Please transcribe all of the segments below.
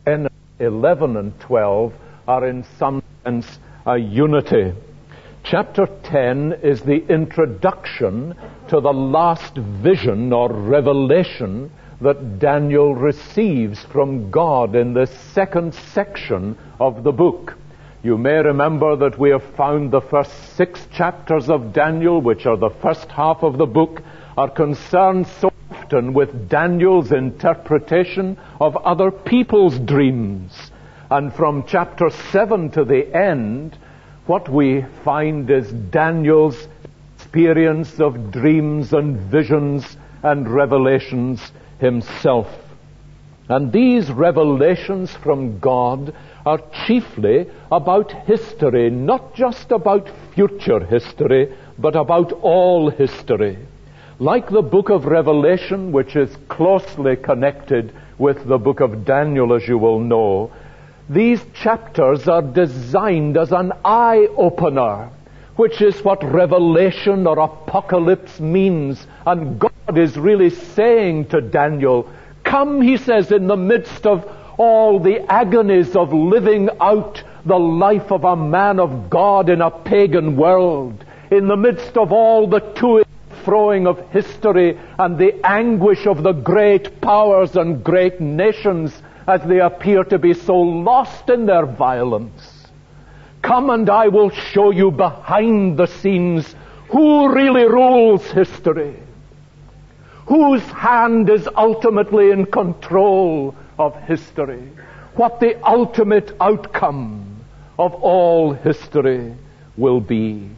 10, 11, and 12 are in some sense a unity. Chapter 10 is the introduction to the last vision or revelation that Daniel receives from God in the second section of the book. You may remember that we have found the first 6 chapters of Daniel, which are the first half of the book, are concerned so often with Daniel's interpretation of other people's dreams. And from chapter 7 to the end, what we find is Daniel's experience of dreams and visions and revelations himself. And these revelations from God are chiefly about history, not just about future history, but about all history. Like the book of Revelation, which is closely connected with the book of Daniel, as you will know, these chapters are designed as an eye-opener, which is what Revelation or Apocalypse means. And God is really saying to Daniel, come, he says, in the midst of all the agonies of living out the life of a man of God in a pagan world, in the midst of all the to and froing of history and the anguish of the great powers and great nations as they appear to be so lost in their violence. Come and I will show you behind the scenes who really rules history, whose hand is ultimately in control of history, what the ultimate outcome of all history will be.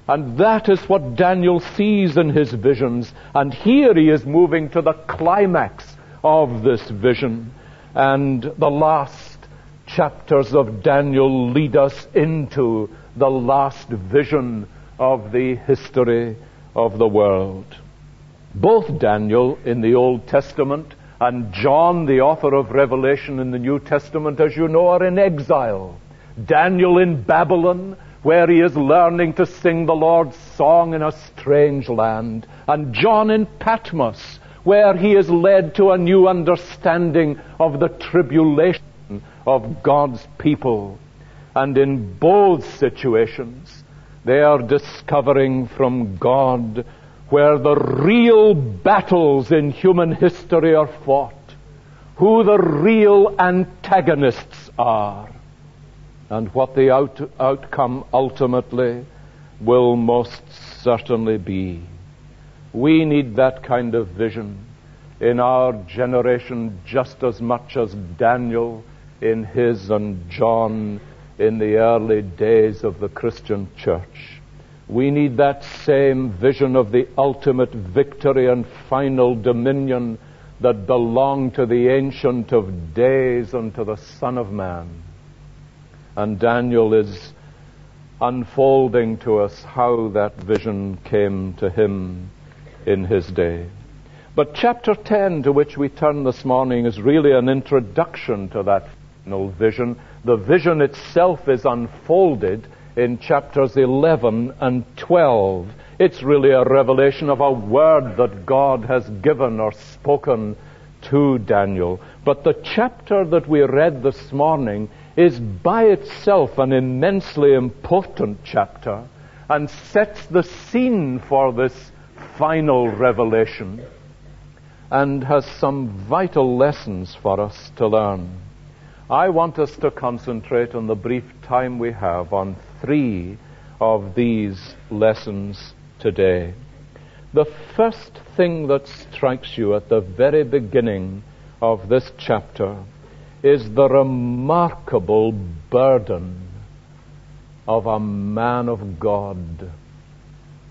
And that is what Daniel sees in his visions. And here he is moving to the climax of this vision. And the last chapters of Daniel lead us into the last vision of the history of the world. Both Daniel in the Old Testament and John, the author of Revelation in the New Testament, as you know, are in exile. Daniel in Babylon, where he is learning to sing the Lord's song in a strange land. And John in Patmos, where he is led to a new understanding of the tribulation of God's people. And in both situations, they are discovering from God where the real battles in human history are fought, who the real antagonists are, and what the outcome ultimately will most certainly be. We need that kind of vision in our generation just as much as Daniel in his and John in the early days of the Christian church. We need that same vision of the ultimate victory and final dominion that belonged to the Ancient of Days and to the Son of Man. And Daniel is unfolding to us how that vision came to him in his day. But chapter 10, to which we turn this morning, is really an introduction to that final vision. The vision itself is unfolded in chapters 11 and 12. It's really a revelation of a word that God has given or spoken to Daniel. But the chapter that we read this morning is by itself an immensely important chapter and sets the scene for this final revelation and has some vital lessons for us to learn. I want us to concentrate on the brief time we have on 3 of these lessons today. The first thing that strikes you at the very beginning of this chapter is the remarkable burden of a man of God.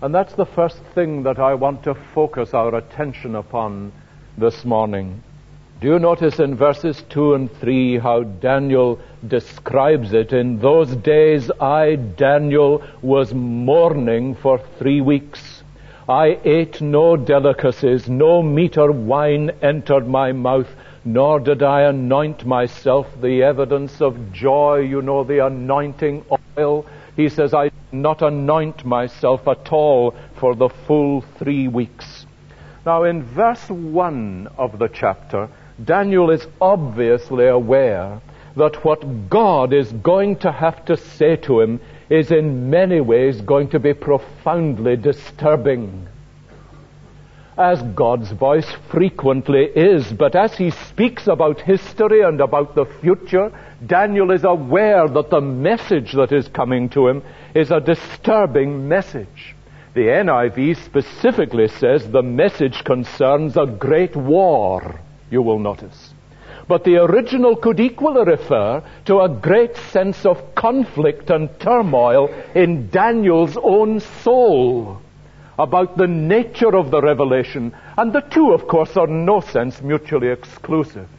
And that's the first thing that I want to focus our attention upon this morning. Do you notice in verses 2 and 3 how Daniel describes it? In those days I, Daniel, was mourning for 3 weeks. I ate no delicacies, no meat or wine entered my mouth, nor did I anoint myself, the evidence of joy, you know, the anointing oil. He says, I did not anoint myself at all for the full 3 weeks. Now in verse 1 of the chapter, Daniel is obviously aware that what God is going to have to say to him is in many ways going to be profoundly disturbing, as God's voice frequently is. But as he speaks about history and about the future, Daniel is aware that the message that is coming to him is a disturbing message. The NIV specifically says the message concerns a great war, you will notice. But the original could equally refer to a great sense of conflict and turmoil in Daniel's own soul about the nature of the revelation. And the two, of course, are in no sense mutually exclusive.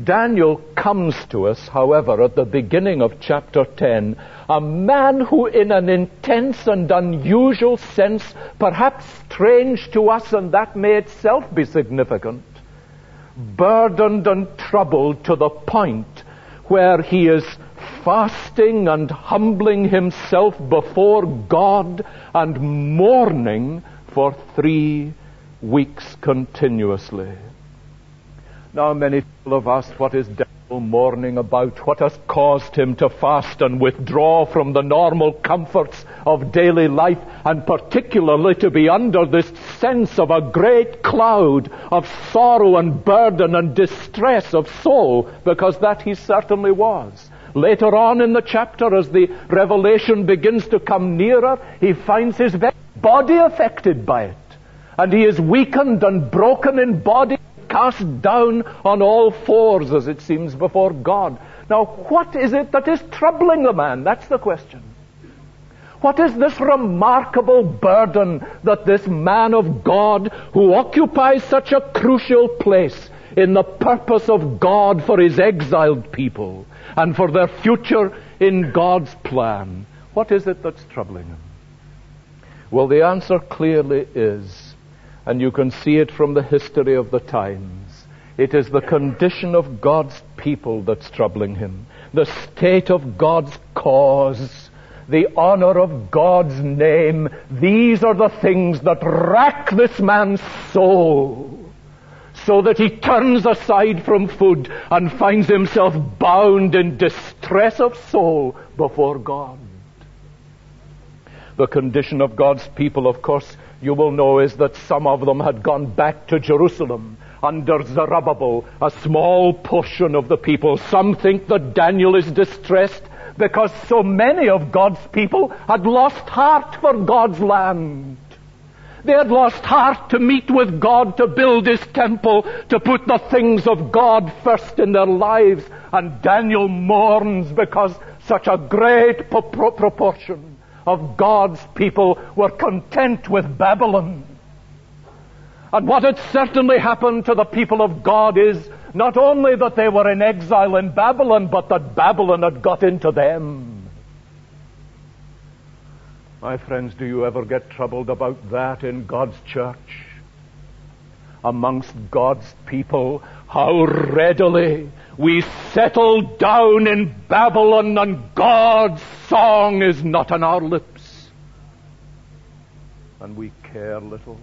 Daniel comes to us, however, at the beginning of chapter 10, a man who in an intense and unusual sense, perhaps strange to us, and that may itself be significant, burdened and troubled to the point where he is fasting and humbling himself before God and mourning for 3 weeks continuously. Now, many people have asked, what is Daniel mourning about? What has caused him to fast and withdraw from the normal comforts of daily life, and particularly to be under this sense of a great cloud of sorrow and burden and distress of soul? Because that he certainly was. Later on in the chapter, as the revelation begins to come nearer, he finds his very body affected by it. And he is weakened and broken in body, cast down on all fours, as it seems, before God. Now, what is it that is troubling the man? That's the question. What is this remarkable burden that this man of God, who occupies such a crucial place in the purpose of God for his exiled people and for their future in God's plan, what is it that's troubling him? Well, the answer clearly is, and you can see it from the history of the times, it is the condition of God's people that's troubling him, the state of God's cause, the honor of God's name. These are the things that rack this man's soul, so that he turns aside from food and finds himself bound in distress of soul before God. The condition of God's people, of course, you will know, is that some of them had gone back to Jerusalem under Zerubbabel, a small portion of the people. Some think that Daniel is distressed because so many of God's people had lost heart for God's land. They had lost heart to meet with God, to build his temple, to put the things of God first in their lives. And Daniel mourns because such a great proportion of God's people were content with Babylon. And what had certainly happened to the people of God is not only that they were in exile in Babylon, but that Babylon had got into them. My friends, do you ever get troubled about that in God's church? Amongst God's people, how readily we settle down in Babylon, and God's song is not on our lips, and we care little.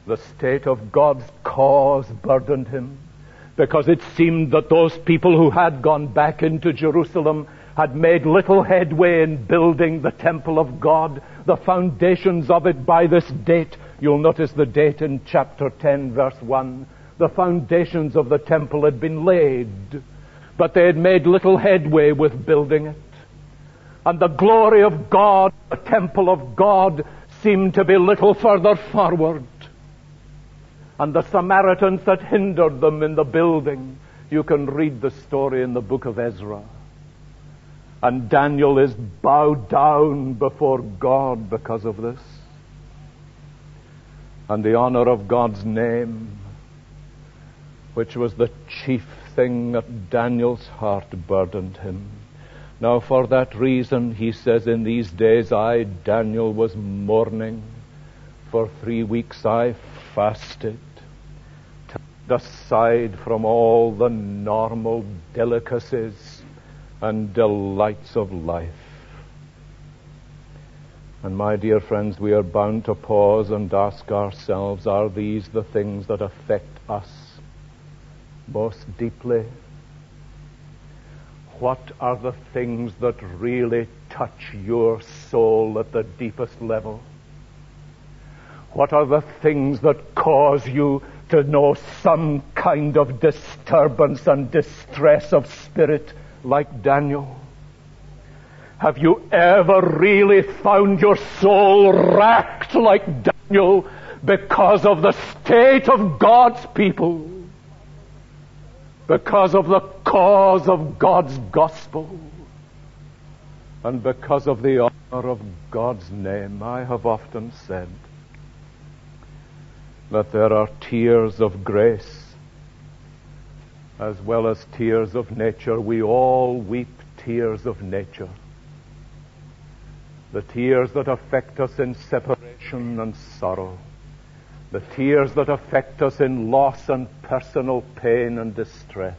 The state of God's cause burdened him, because it seemed that those people who had gone back into Jerusalem had made little headway in building the temple of God. The foundations of it by this date, you'll notice the date in chapter 10, verse 1, the foundations of the temple had been laid, but they had made little headway with building it. And the glory of God, the temple of God, seemed to be little further forward. And the Samaritans that hindered them in the building, you can read the story in the book of Ezra. And Daniel is bowed down before God because of this. And the honor of God's name, which was the chief thing that Daniel's heart burdened him. Now, for that reason, he says, in these days I, Daniel, was mourning. For 3 weeks I fasted, turned aside from all the normal delicacies and delights of life. And my dear friends, we are bound to pause and ask ourselves, are these the things that affect us most deeply? What are the things that really touch your soul at the deepest level? What are the things that cause you to know some kind of disturbance and distress of spirit like Daniel? Have you ever really found your soul racked like Daniel because of the state of God's people? Because of the cause of God's gospel? And because of the honor of God's name? I have often said that there are tears of grace as well as tears of nature. We all weep tears of nature. The tears that affect us in separation and sorrow. The tears that affect us in loss and personal pain and distress.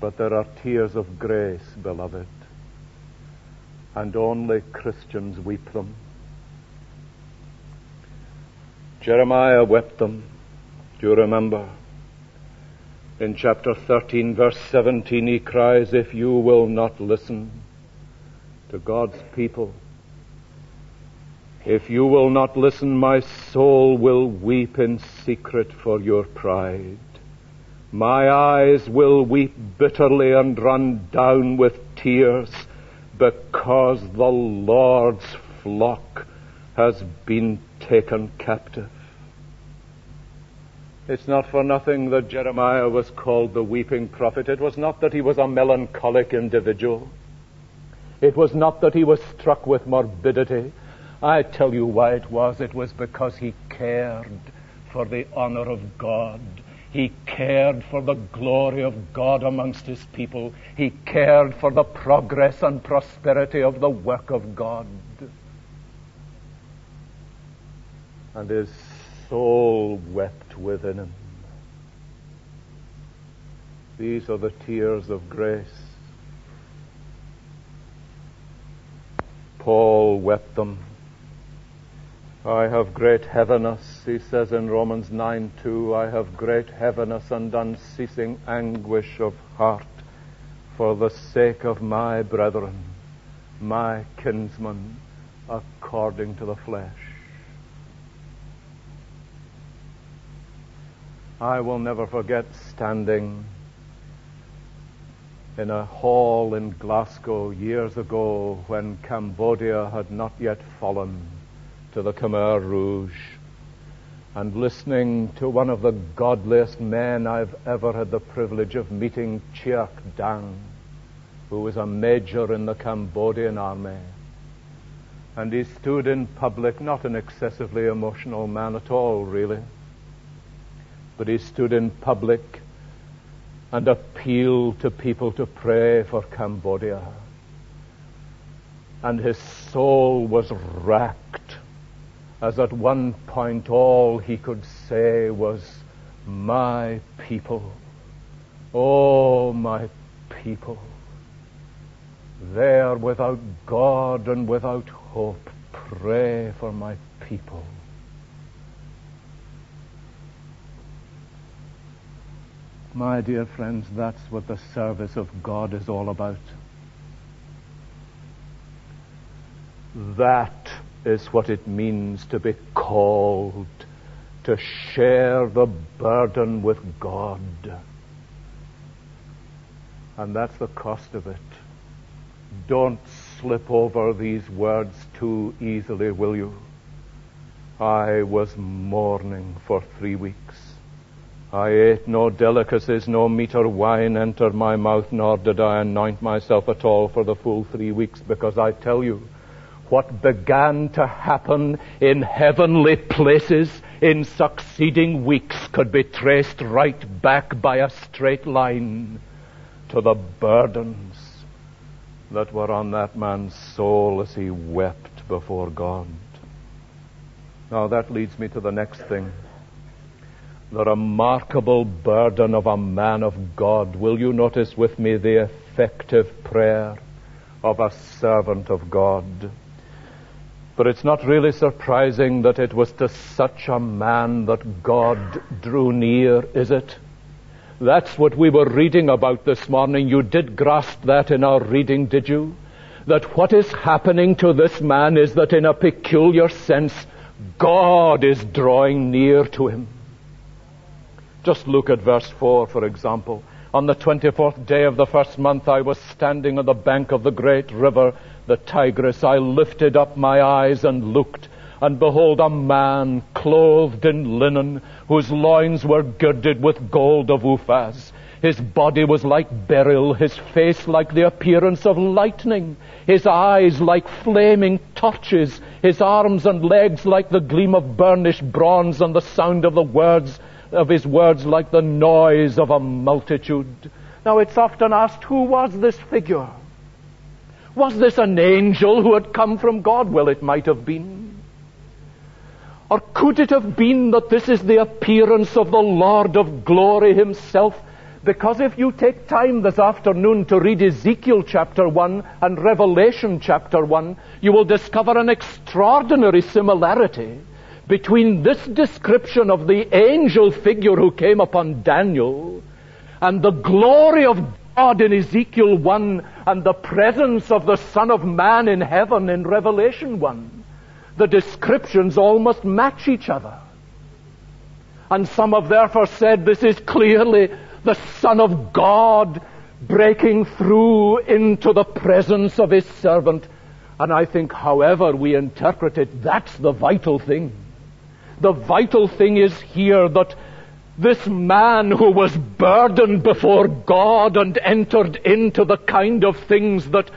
But there are tears of grace, beloved, and only Christians weep them. Jeremiah wept them. Do you remember? In chapter 13, verse 17, he cries, if you will not listen to God's people, if you will not listen, my soul will weep in secret for your pride. My eyes will weep bitterly and run down with tears because the Lord's flock has been taken captive. It's not for nothing that Jeremiah was called the weeping prophet. It was not that he was a melancholic individual. It was not that he was struck with morbidity. I tell you why it was. It was because he cared for the honor of God. He cared for the glory of God amongst his people. He cared for the progress and prosperity of the work of God. And his soul wept within him. These are the tears of grace. Paul wept them. I have great heaviness, he says in Romans 9:2, I have great heaviness and unceasing anguish of heart for the sake of my brethren, my kinsmen, according to the flesh. I will never forget standing in a hall in Glasgow years ago when Cambodia had not yet fallen to the Khmer Rouge, and listening to one of the godliest men I've ever had the privilege of meeting, Chiak Dang, who was a major in the Cambodian army. And he stood in public, not an excessively emotional man at all, really, but he stood in public and appealed to people to pray for Cambodia. And his soul was racked, as at one point all he could say was, my people, oh my people, they are without God and without hope. Pray for my people. My dear friends, that's what the service of God is all about. That is what it means to be called to share the burden with God. And that's the cost of it. Don't slip over these words too easily, will you? I was mourning for 3 weeks. I ate no delicacies, no meat or wine entered my mouth, nor did I anoint myself at all for the full 3 weeks, because I tell you, what began to happen in heavenly places in succeeding weeks could be traced right back by a straight line to the burdens that were on that man's soul as he wept before God. Now that leads me to the next thing. The remarkable burden of a man of God. Will you notice with me the effective prayer of a servant of God? But it's not really surprising that it was to such a man that God drew near, is it? That's what we were reading about this morning. You did grasp that in our reading, did you? That what is happening to this man is that in a peculiar sense, God is drawing near to him. Just look at verse 4, for example. On the 24th day of the first month, I was standing on the bank of the great river, the Tigris. I lifted up my eyes and looked, and behold, a man clothed in linen, whose loins were girded with gold of Uphaz. His body was like beryl, his face like the appearance of lightning, his eyes like flaming torches, his arms and legs like the gleam of burnished bronze, and the sound of the words of his words like the noise of a multitude. Now it's often asked, who was this figure? Was this an angel who had come from God? Well, it might have been. Or could it have been that this is the appearance of the Lord of glory himself? Because if you take time this afternoon to read Ezekiel chapter 1 and Revelation chapter 1, you will discover an extraordinary similarity between this description of the angel figure who came upon Daniel and the glory of God in Ezekiel 1 and the presence of the Son of Man in heaven in Revelation 1. The descriptions almost match each other. And some have therefore said this is clearly the Son of God breaking through into the presence of his servant. And I think however we interpret it, that's the vital thing. The vital thing is here that this man who was burdened before God and entered into the kind of things that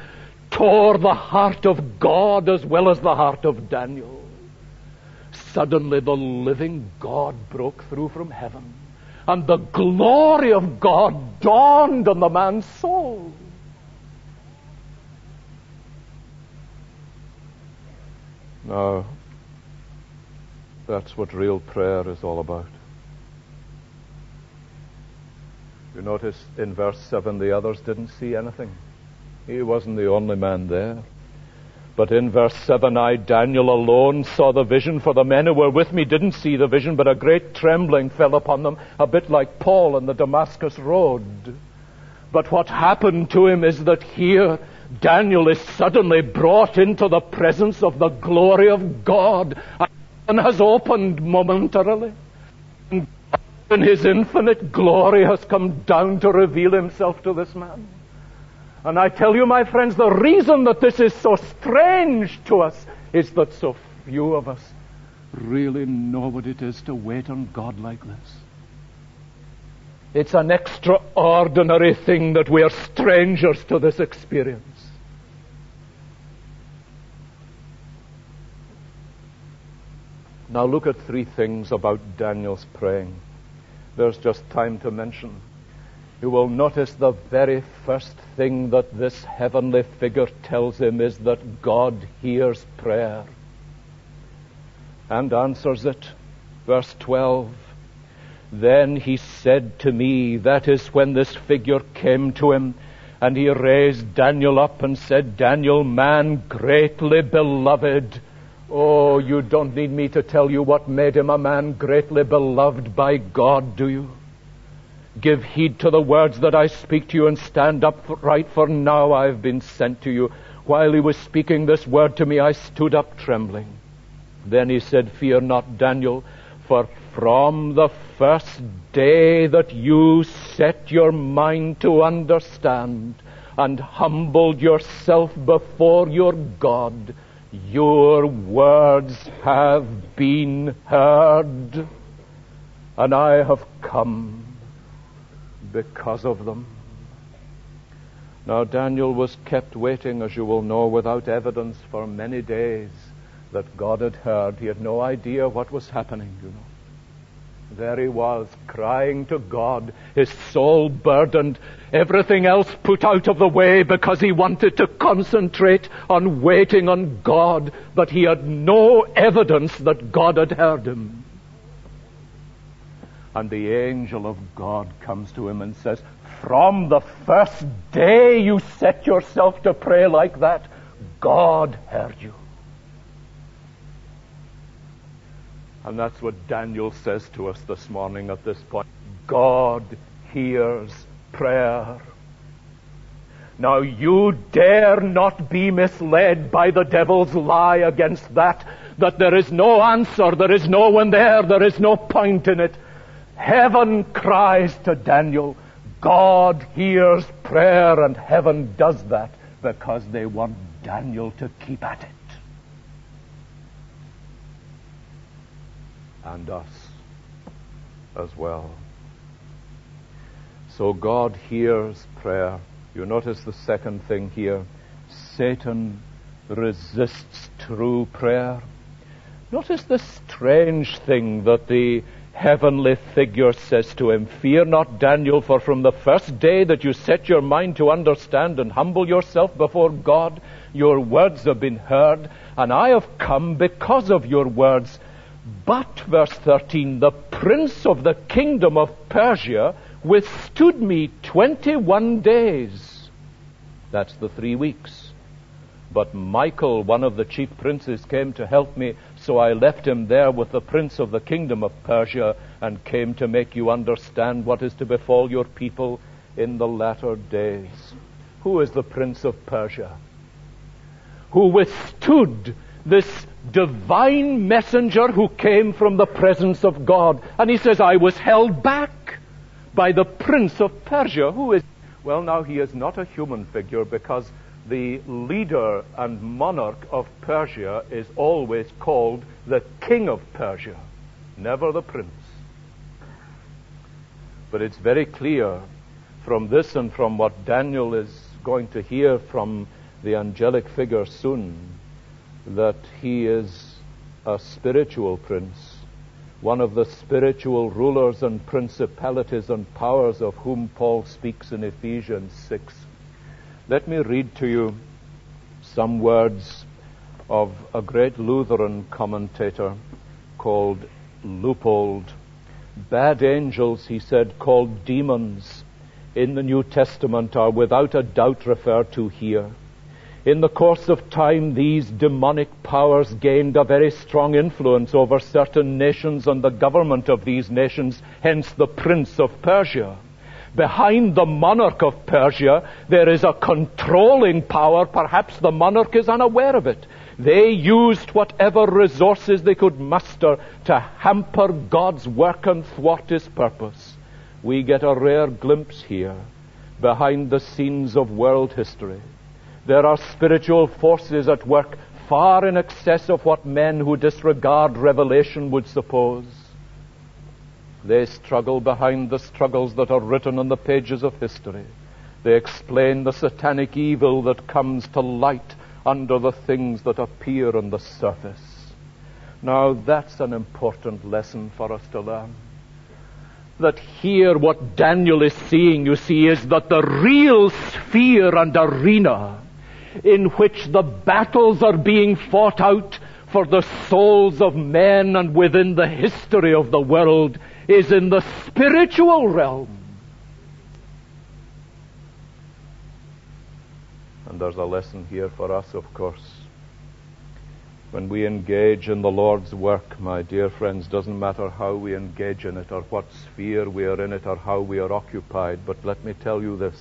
tore the heart of God as well as the heart of Daniel, suddenly the living God broke through from heaven, and the glory of God dawned on the man's soul. Now, that's what real prayer is all about. You notice in verse 7 the others didn't see anything. He wasn't the only man there. But in verse 7, I, Daniel, alone saw the vision, for the men who were with me didn't see the vision, but a great trembling fell upon them, a bit like Paul on the Damascus road. But what happened to him is that here Daniel is suddenly brought into the presence of the glory of God, and has opened momentarily. And in his infinite glory has come down to reveal himself to this man. And I tell you, my friends, the reason that this is so strange to us is that so few of us really know what it is to wait on God like this. It's an extraordinary thing that we are strangers to this experience. Now look at three things about Daniel's praying. There's just time to mention. You will notice the very first thing that this heavenly figure tells him is that God hears prayer and answers it. Verse 12, then he said to me, that is when this figure came to him, and he raised Daniel up and said, Daniel, man greatly beloved. Oh, you don't need me to tell you what made him a man greatly beloved by God, do you? Give heed to the words that I speak to you and stand upright, for now I have been sent to you. While he was speaking this word to me, I stood up trembling. Then he said, fear not, Daniel, for from the first day that you set your mind to understand and humbled yourself before your God, your words have been heard, and I have come because of them. Now Daniel was kept waiting, as you will know, without evidence for many days that God had heard. He had no idea what was happening, you know. There he was, crying to God, his soul burdened, everything else put out of the way because he wanted to concentrate on waiting on God, but he had no evidence that God had heard him. And the angel of God comes to him and says, from the first day you set yourself to pray like that, God heard you. And that's what Daniel says to us this morning at this point. God hears prayer. Now you dare not be misled by the devil's lie against that there is no answer, there is no one there is no point in it. Heaven cries to Daniel. God hears prayer, and heaven does that because they want Daniel to keep at it. And us as well. So God hears prayer. You notice the second thing here. Satan resists true prayer. Notice the strange thing that the heavenly figure says to him. Fear not, Daniel, for from the first day that you set your mind to understand and humble yourself before God, your words have been heard, and I have come because of your words. But, verse 13, the prince of the kingdom of Persia withstood me 21 days. That's the 3 weeks. But Michael, one of the chief princes, came to help me, so I left him there with the prince of the kingdom of Persia and came to make you understand what is to befall your people in the latter days. Who is the prince of Persia? Who withstood this divine messenger who came from the presence of God. And he says, I was held back by the prince of Persia. Who is? Well, now he is not a human figure, because the leader and monarch of Persia is always called the king of Persia, never the prince. But it's very clear from this and from what Daniel is going to hear from the angelic figure soon, that he is a spiritual prince, one of the spiritual rulers and principalities and powers of whom Paul speaks in Ephesians 6. Let me read to you some words of a great Lutheran commentator called Leupold. Bad angels, he said, called demons, in the New Testament are without a doubt referred to here. In the course of time, these demonic powers gained a very strong influence over certain nations and the government of these nations, hence the Prince of Persia. Behind the monarch of Persia, there is a controlling power. Perhaps the monarch is unaware of it. They used whatever resources they could muster to hamper God's work and thwart His purpose. We get a rare glimpse here behind the scenes of world history. There are spiritual forces at work far in excess of what men who disregard revelation would suppose. They struggle behind the struggles that are written on the pages of history. They explain the satanic evil that comes to light under the things that appear on the surface. Now, that's an important lesson for us to learn. That here what Daniel is seeing, you see, is that the real sphere and arena in which the battles are being fought out for the souls of men and within the history of the world is in the spiritual realm. And there's a lesson here for us, of course. When we engage in the Lord's work, my dear friends, doesn't matter how we engage in it or what sphere we are in it or how we are occupied, but let me tell you this.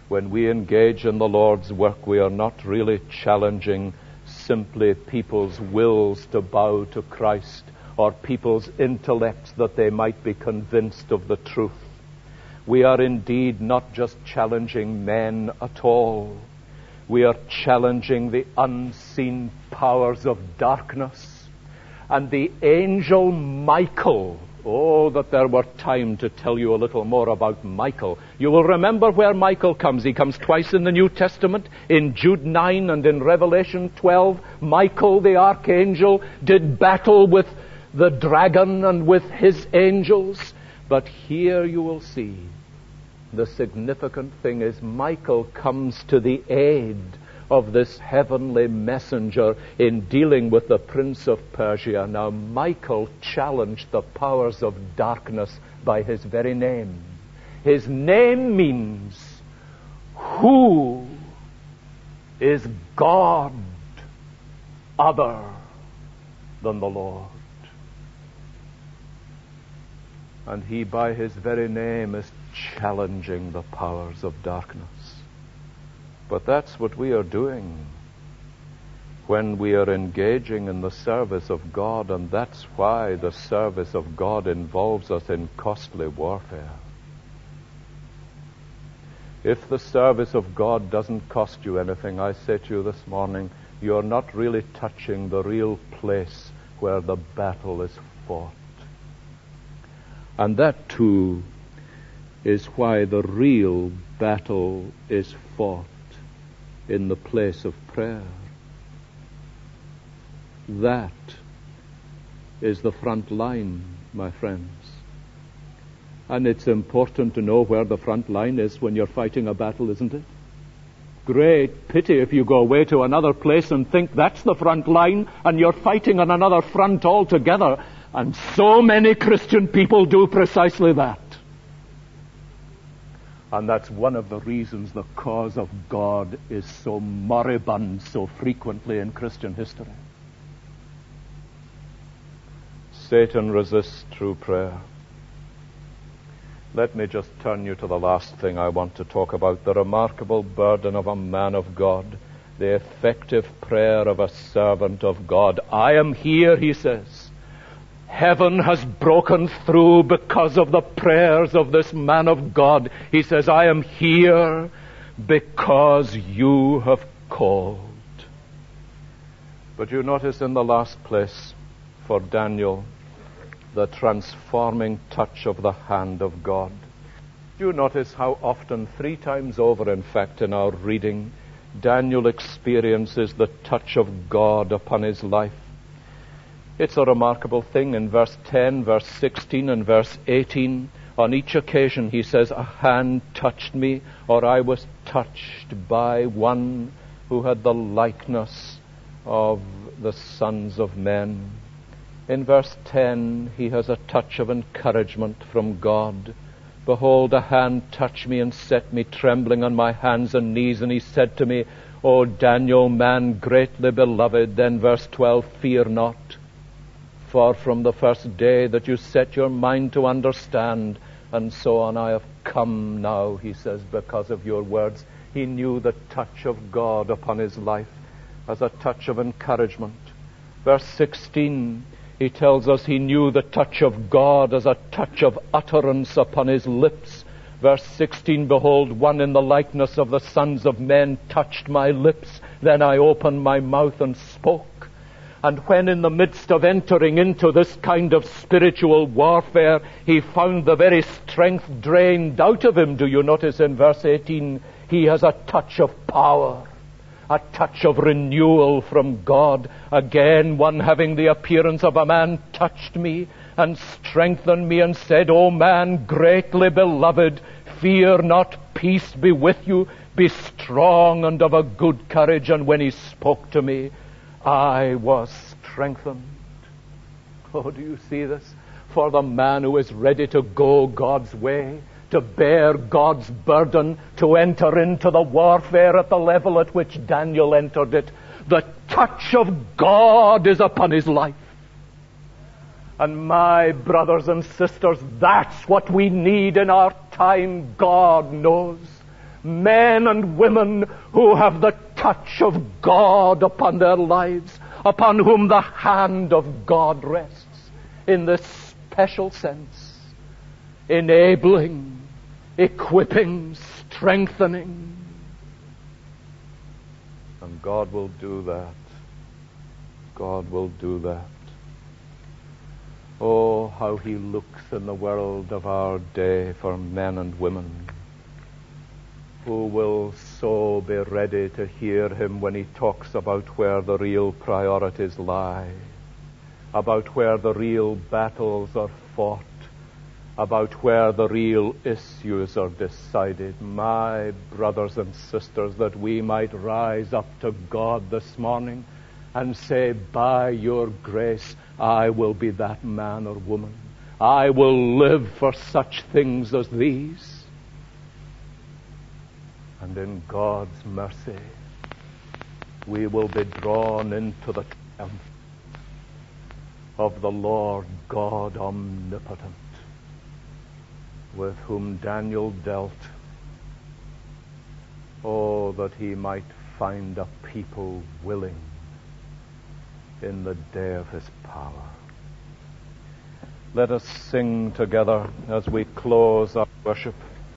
When we engage in the Lord's work, we are not really challenging simply people's wills to bow to Christ or people's intellects that they might be convinced of the truth. We are indeed not just challenging men at all. We are challenging the unseen powers of darkness. And the angel Michael, oh, that there were time to tell you a little more about Michael. You will remember where Michael comes. He comes twice in the New Testament, in Jude 9 and in Revelation 12. Michael, the archangel, did battle with the dragon and with his angels. But here you will see the significant thing is Michael comes to the aid of this heavenly messenger in dealing with the Prince of Persia. Now, Michael challenged the powers of darkness by his very name. His name means, who is God other than the Lord? And he, by his very name, is challenging the powers of darkness. But that's what we are doing when we are engaging in the service of God, and that's why the service of God involves us in costly warfare. If the service of God doesn't cost you anything, I say to you this morning, you're not really touching the real place where the battle is fought. And that, too, is why the real battle is fought in the place of prayer. That is the front line, my friends. And it's important to know where the front line is when you're fighting a battle, isn't it? Great pity if you go away to another place and think that's the front line and you're fighting on another front altogether. And so many Christian people do precisely that. And that's one of the reasons the cause of God is so moribund so frequently in Christian history. Satan resists through prayer. Let me just turn you to the last thing I want to talk about, the remarkable burden of a man of God, the effective prayer of a servant of God. I am here, he says. Heaven has broken through because of the prayers of this man of God. He says, I am here because you have called. But you notice in the last place for Daniel, the transforming touch of the hand of God. Do you notice how often, 3 times over in fact in our reading, Daniel experiences the touch of God upon his life? It's a remarkable thing. In verse 10, verse 16, and verse 18, on each occasion he says, a hand touched me, or I was touched by one who had the likeness of the sons of men. In verse 10, he has a touch of encouragement from God. Behold, a hand touched me and set me trembling on my hands and knees, and he said to me, O Daniel, man greatly beloved. Then verse 12, fear not, for from the first day that you set your mind to understand, and so on, I have come now, he says, because of your words. He knew the touch of God upon his life as a touch of encouragement. Verse 16, he tells us he knew the touch of God as a touch of utterance upon his lips. Verse 16, behold, one in the likeness of the sons of men touched my lips. Then I opened my mouth and spoke. And when in the midst of entering into this kind of spiritual warfare, he found the very strength drained out of him, do you notice in verse 18, he has a touch of power. A touch of renewal from God. Again, one having the appearance of a man touched me and strengthened me and said, O man greatly beloved, fear not, peace be with you, be strong and of a good courage. And when he spoke to me, I was strengthened. Oh, do you see this? For the man who is ready to go God's way, to bear God's burden, to enter into the warfare at the level at which Daniel entered it. The touch of God is upon his life. And my brothers and sisters, that's what we need in our time, God knows. Men and women who have the touch of God upon their lives, upon whom the hand of God rests in this special sense, enabling, equipping, strengthening. And God will do that. God will do that. Oh, how he looks in the world of our day for men and women who will so be ready to hear him when he talks about where the real priorities lie, about where the real battles are fought, about where the real issues are decided. My brothers and sisters, that we might rise up to God this morning and say, by your grace, I will be that man or woman. I will live for such things as these. And in God's mercy, we will be drawn into the triumph of the Lord God omnipotent, with whom Daniel dealt. Oh, that he might find a people willing in the day of his power. Let us sing together as we close our worship.